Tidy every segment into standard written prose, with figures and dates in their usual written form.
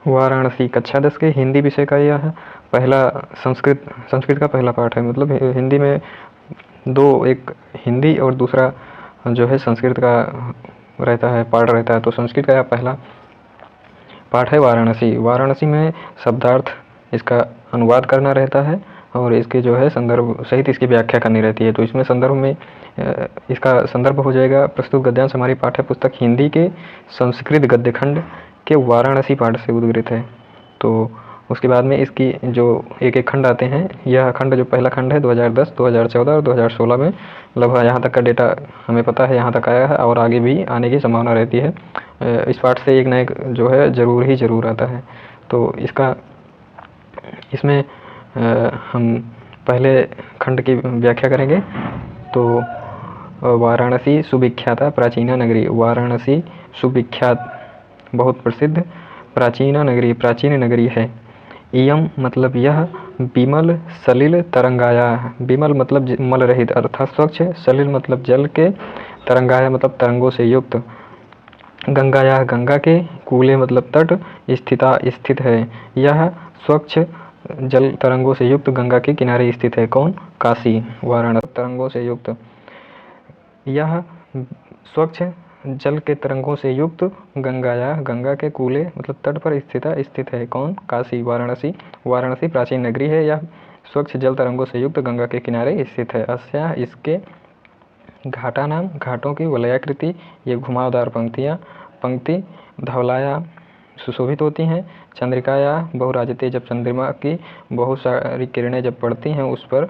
वाराणसी कक्षा 10 के हिंदी विषय का यह पहला संस्कृत का पहला पाठ है। मतलब हिंदी में दो, एक हिंदी और दूसरा जो है संस्कृत का रहता है, पाठ रहता है। तो संस्कृत का यह पहला पाठ है वाराणसी। वाराणसी में शब्दार्थ इसका अनुवाद करना रहता है और इसके जो है संदर्भ सहित इसकी व्याख्या करनी रहती है। तो इसमें संदर्भ में इसका संदर्भ हो जाएगा प्रस्तुत गद्यांश हमारी पाठ्य पुस्तक हिंदी के संस्कृत गद्यखंड के वाराणसी पाठ से उद्गृत है। तो उसके बाद में इसकी जो एक एक खंड आते हैं, यह खंड जो पहला खंड है 2010, 2014 और 2016 में लगभग यहाँ तक का डेटा हमें पता है, यहाँ तक आया है और आगे भी आने की संभावना रहती है। इस पाठ से एक न एक जो है ज़रूर आता है। तो इसमें हम पहले खंड की व्याख्या करेंगे। तो वाराणसी सुविख्याता प्राचीना नगरी। वाराणसी सुविख्यात बहुत प्रसिद्ध प्राचीना नगरी, प्राचीन नगरी है। इयम मतलब यह, विमल सलिल तरंगाया। विमल मतलब मल रहित अर्थात स्वच्छ, सलिल मतलब जल के, तरंगाया मतलब तरंगों से युक्त, गंगाया गंगा के, कूले मतलब तट, स्थित है। यह स्वच्छ जल तरंगों से युक्त गंगा के किनारे स्थित है। कौन? काशी, वाराणसी। तरंगों से युक्त, यह स्वच्छ जल के तरंगों से युक्त गंगाया गंगा के कूले मतलब तट पर स्थित है। कौन? काशी, वाराणसी। वाराणसी प्राचीन नगरी है। यह स्वच्छ जल तरंगों से युक्त गंगा के किनारे स्थित है। अस्या इसके घाटा नाम, घाटों की वलयाकृति, ये घुमावदार पंक्ति धवलाया सुशोभित होती हैं। चंद्रिकाया बहुराजते, जब चंद्रमा की बहुत सारी किरणें जब पड़ती हैं उस पर,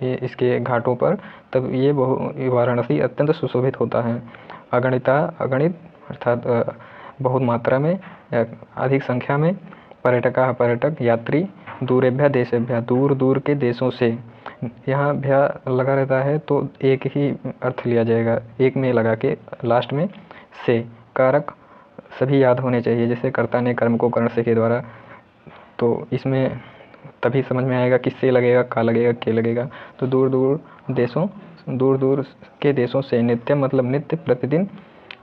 ये इसके घाटों पर, तब ये वाराणसी अत्यंत सुशोभित होता है। अगणित अर्थात बहुत मात्रा में, अधिक संख्या में, पर्यटक यात्री, दूरेभ्य देशेभ्य दूर दूर के देशों से। यहाँ भ्या लगा रहता है तो एक ही अर्थ लिया जाएगा, एक में लगा के लास्ट में से। कारक सभी याद होने चाहिए, जैसे कर्ता ने कर्म को कर्ण से के द्वारा, तो इसमें तभी समझ में आएगा किससे लगेगा, का लगेगा, के लगेगा। तो दूर दूर के देशों से। नित्य मतलब नित्य, प्रतिदिन।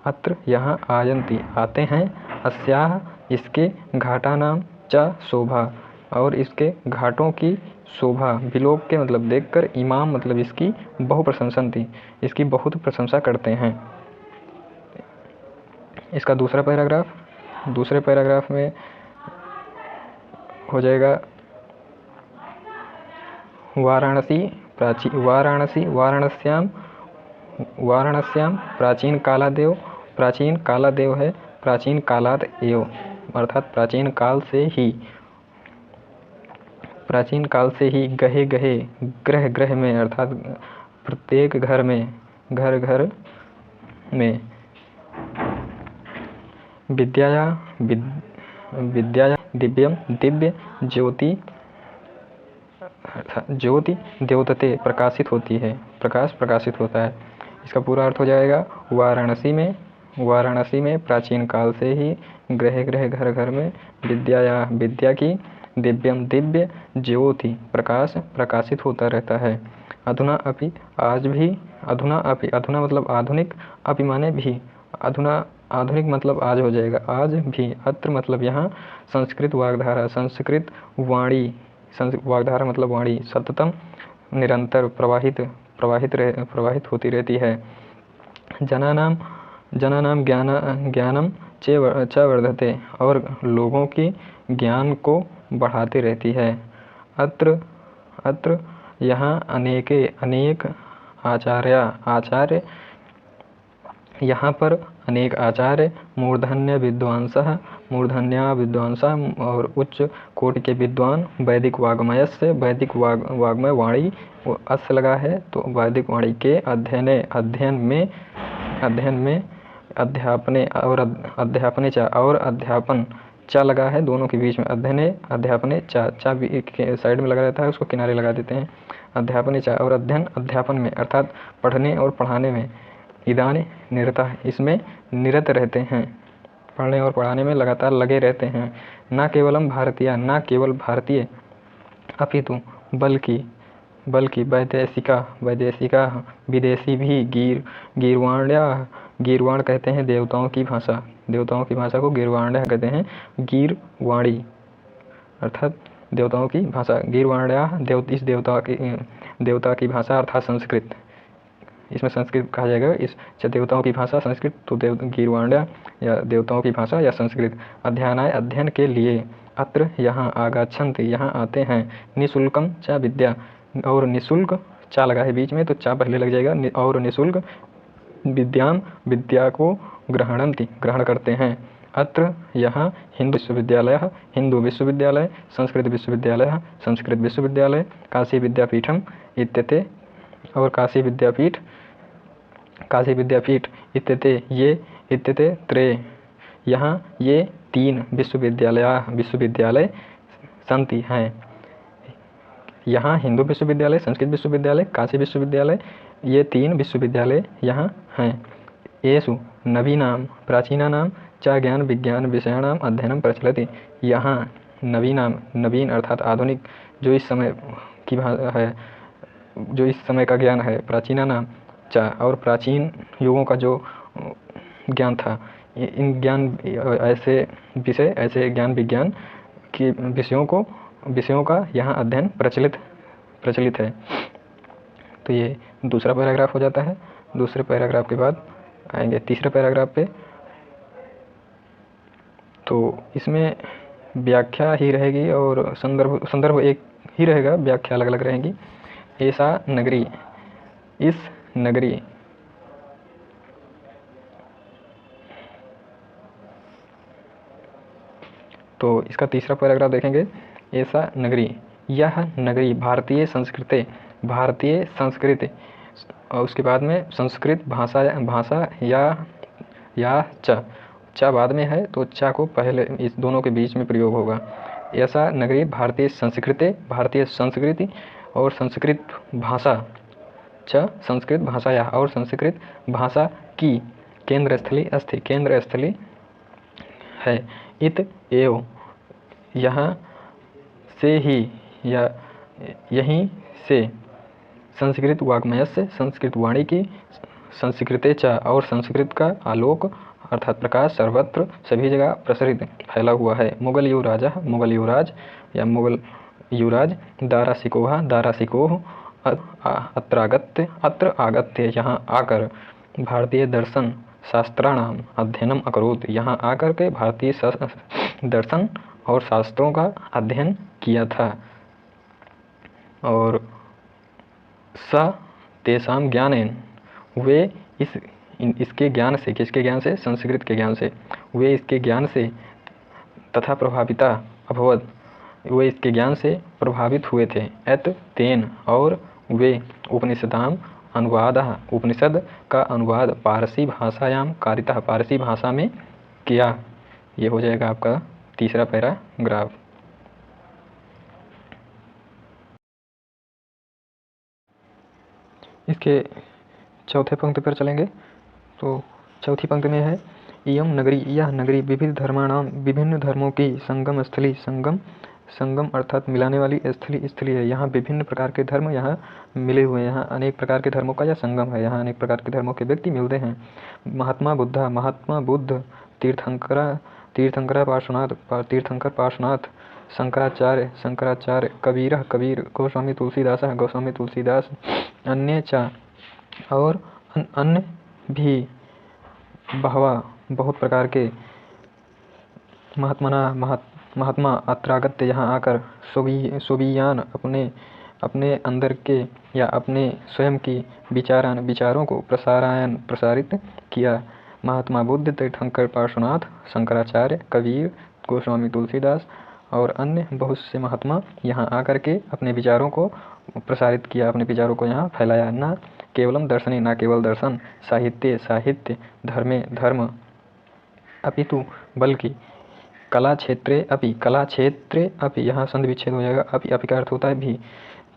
अत्र यहाँ, आयन्ति आते हैं। अस्याह इसके, घाटा नाम, च शोभा और इसके घाटों की शोभा, विलोक के मतलब देखकर, इमाम मतलब इसकी, बहु प्रशंसन्ति इसकी बहुत प्रशंसा करते हैं। इसका दूसरा पैराग्राफ, दूसरे पैराग्राफ में हो जाएगा वाराणस्याम प्राचीन कालादेव। प्राचीन कालादेव है, प्राचीन कालाद एव अर्थात प्राचीन काल से ही गहे ग्रह में अर्थात प्रत्येक घर में विद्याया दिव्य ज्योति द्योतते प्रकाशित होती है, प्रकाश प्रकाशित होता है। इसका पूरा अर्थ हो जाएगा वाराणसी में प्राचीन काल से ही ग्रह घर में विद्या की दिव्य ज्योति प्रकाश प्रकाशित होता रहता है। अधुना अपि आज भी, अधुना मतलब आधुनिक, अपि माने भी, अधुना आधुनिक मतलब आज हो जाएगा, आज भी। अत्र मतलब यहाँ, संस्कृत वाग्धारा, संस्कृत वाणी, वाग्धारा मतलब वाणी, सततम निरंतर प्रवाहित होती रहती है। जनानाम ज्ञानम च वर्धते और लोगों की ज्ञान को बढ़ाती रहती है। अत्र यहाँ अनेक आचार्य यहाँ पर अनेक आचार्य, मूर्धन्य विद्वांसः और उच्च कोटि के विद्वान, वैदिक वाग्मय से, वैदिक वाग्मय वाणी अस्य लगा है तो वैदिक वाणी के अध्ययन में अध्यापने और अध्यापन चा लगा है, दोनों के बीच में अध्यापने चा साइड में लगा रहता है, उसको किनारे लगा देते हैं। अध्यापने चा और अध्यापन में अर्थात पढ़ने और पढ़ाने में। इदाने निरता इसमें निरत रहते हैं, पढ़ने और पढ़ाने में लगातार लगे रहते हैं। न केवलम भारतीय, न केवल भारतीय, अपितु बल्कि वैदेशिका विदेशी भी, गीरवाण्या गीरवाण कहते हैं देवताओं की भाषा, देवताओं की भाषा को गीरवाण्य कहते हैं। गीरवाणी अर्थात देवताओं की भाषा, गीरवाण्या इस देवता की भाषा अर्थात संस्कृत, इसमें संस्कृत कहा जाएगा। इस देवताओं की भाषा संस्कृत, तो गीरवाण्या या देवताओं की भाषा या संस्कृत। अध्ययनाय अध्ययन के लिए, अत्र यहाँ, आगच्छन्ति यहाँ आते हैं, निःशुल्कम च विद्या और निःशुल्क, चा लगा है बीच में तो चा पहले लग जाएगा, और निःशुल्क विद्याम विद्या को ग्रहणन्ति ग्रहण करते हैं। अत्र यहाँ हिंदू विश्वविद्यालय, हिंदू विश्वविद्यालय, संस्कृत विश्वविद्यालय, संस्कृत विश्वविद्यालय, काशी विद्यापीठम इत्यते और काशी विद्यापीठ इत्यते ये इत्यते त्रय, यहाँ ये 3 विश्वविद्यालय संति हैं। यहाँ हिंदू विश्वविद्यालय, संस्कृत विश्वविद्यालय, काशी विश्वविद्यालय, ये 3 विश्वविद्यालय यहाँ हैं। येषु नवीनाम प्राचीनानाम च ज्ञान विज्ञान विषयाणाम अध्ययनम प्रचलति, यहाँ नवीन अर्थात आधुनिक, जो इस समय की है, जो इस समय का ज्ञान है, प्राचीनानाम च और प्राचीन युगों का जो ज्ञान था, इन ज्ञान ऐसे विषय, ऐसे ज्ञान विज्ञान के विषयों का यहाँ अध्ययन प्रचलित है। तो ये दूसरा पैराग्राफ हो जाता है। दूसरे पैराग्राफ के बाद आएंगे तीसरे पैराग्राफ पे। तो इसमें व्याख्या ही रहेगी और संदर्भ एक ही रहेगा, व्याख्या अलग अलग रहेंगी। ऐसा नगरी, इस नगरी, तो इसका तीसरा पैराग्राफ देखेंगे। ऐसा नगरी, यह नगरी भारतीय संस्कृति और उसके बाद में संस्कृत भाषा या च बाद में है तो चा को पहले, इस दोनों के बीच में प्रयोग होगा। ऐसा नगरी भारतीय संस्कृति और संस्कृत भाषा संस्कृत भाषा या और संस्कृत भाषा की केंद्र स्थली है। इत एव यहाँ से ही या यहीं से संस्कृत वाग्मयस्य संस्कृत वाणी की, संस्कृते च और संस्कृत का आलोक अर्थात प्रकाश सर्वत्र सभी जगह प्रसरित फैला हुआ है। मुगल युवराज दारासिकोह अत्र आगत्य यहाँ आकर भारतीय दर्शन शास्त्राणाम अध्ययनम अकरोत्, यहाँ आकर के भारतीय दर्शन और शास्त्रों का अध्ययन किया था। और स तेषाम ज्ञानेन, वे इसके ज्ञान से, किसके ज्ञान से? संस्कृत के ज्ञान से। वे इसके ज्ञान से तथा प्रभाविता अभवत, वे इसके ज्ञान से प्रभावित हुए थे। एत तेन और वे उपनिषदाम अनुवाद, उपनिषद का अनुवाद पारसी भाषायाम कारिता, पारसी भाषा में किया। ये हो जाएगा आपका तीसरा पैराग्राफ। इसके चौथे पंक्ति पर चलेंगे। तो चौथी पंक्ति में है इयम नगरी, यह नगरी विभिन्न धर्मों की संगम स्थली, संगम अर्थात मिलाने वाली स्थली है। यहाँ विभिन्न प्रकार के धर्म यहाँ मिले हुए हैं। यहाँ अनेक प्रकार के धर्मों का यह संगम है। यहाँ अनेक प्रकार के धर्मों के व्यक्ति मिलते हैं। महात्मा बुद्ध, तीर्थंकर पार्श्वनाथ, शंकराचार्य, कबीर, गोस्वामी तुलसीदास, अन्य चा और अन्य भी बहुत प्रकार के महात्मा अत्रागत्य यहाँ आकर सोबियान अपने अंदर के या अपने स्वयं की विचारों को प्रसारित किया। महात्मा बुद्ध, तीर्थंकर पार्श्वनाथ, शंकराचार्य, कबीर, गोस्वामी तुलसीदास और अन्य बहुत से महात्मा यहाँ आकर के अपने विचारों को प्रसारित किया, अपने विचारों को यहाँ फैलाया। न केवलम दर्शने, न केवल दर्शन, साहित्य, धर्म, अपितु बल्कि कला क्षेत्रे अपि, यहाँ संधि विच्छेद हो जाएगा। अपि का अर्थ होता है भी।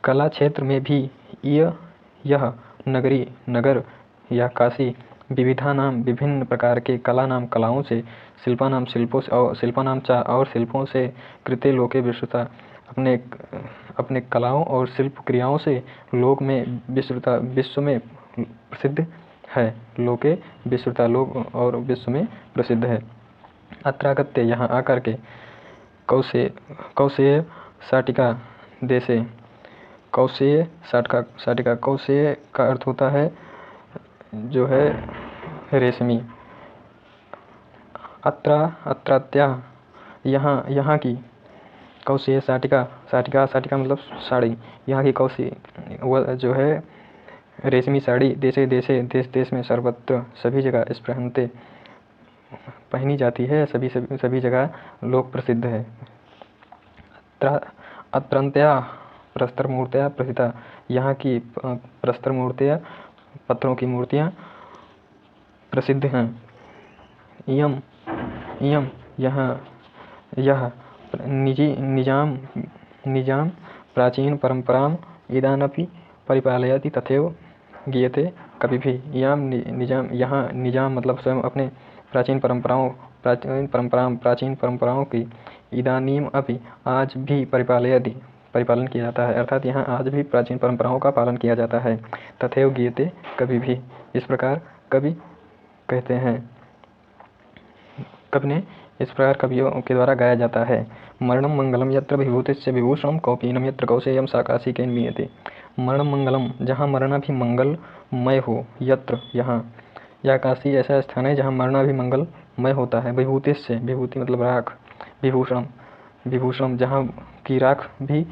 कला क्षेत्र में भी यह नगर या काशी विभिन्न प्रकार के कलाओं से, शिल्पानाम चा और शिल्पों से, कृते लोके विश्रुता अपने कलाओं और शिल्प क्रियाओं से लोक में विश्व में प्रसिद्ध है। लोके विश्रुता, लोक और विश्व में प्रसिद्ध है। अत्रागत्य, यहाँ आकर के, कौशेय शाटिका देशे, कौशेय शाटिका, कौशेय का अर्थ होता है जो है रेशमी। अत्रात्या, यहाँ की, कौशेय शाटिका, शाटिका मतलब साड़ी, यहाँ की कौशी वह जो है रेशमी साड़ी, देश देश में, सर्वत्र सभी जगह, स्पृहन्ते पहनी जाती है, सभी जगह लोक प्रसिद्ध है। अत्रंत्या प्रस्तर मूर्तियाँ प्रसिद्धा, यहाँ की प्रस्तर मूर्तियाँ, पत्थरों की मूर्तियाँ प्रसिद्ध हैं। इयम यह निजाम प्राचीन परंपराम इदानपि परिपालयति तथैव गीयते कविभिः। इयम निजाम, यहाँ निजाम मतलब स्वयं अपने प्राचीन परंपराओं की, इदानीम अपि आज भी परिपालन किया जाता है, अर्थात यहाँ आज भी प्राचीन परंपराओं का पालन किया जाता है। तथैव गीयते कविभिः, इस प्रकार कवि कहते हैं, कवि ने इस प्रकार कवियों के द्वारा गाया जाता है। मरणम मंगलम यत्र विभूतिस्य विभूषणम कौपीनम यत्र कौशेयम साकाशी के मीयते। मरणम मंगलम, जहाँ मरना भी मंगलमय हो, यत्र यहाँ, यह काशी ऐसा स्थान है जहाँ मरना भी मंगलमय होता है। विभूतिस्य, विभूति मतलब राख, विभूषणम जहाँ की राख भी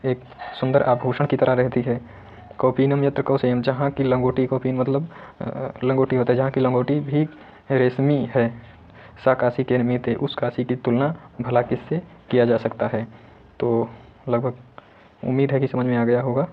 एक सुंदर आभूषण की तरह रहती है। कौपीनम यत्र कौशेयम, जहाँ की लंगोटी, कौपीन मतलब लंगोटी होता है, जहाँ की लंगोटी भी रेशमी है। सा काशी के मीते, उस काशी की तुलना भला किससे किया जा सकता है। तो लगभग उम्मीद है कि समझ में आ गया होगा।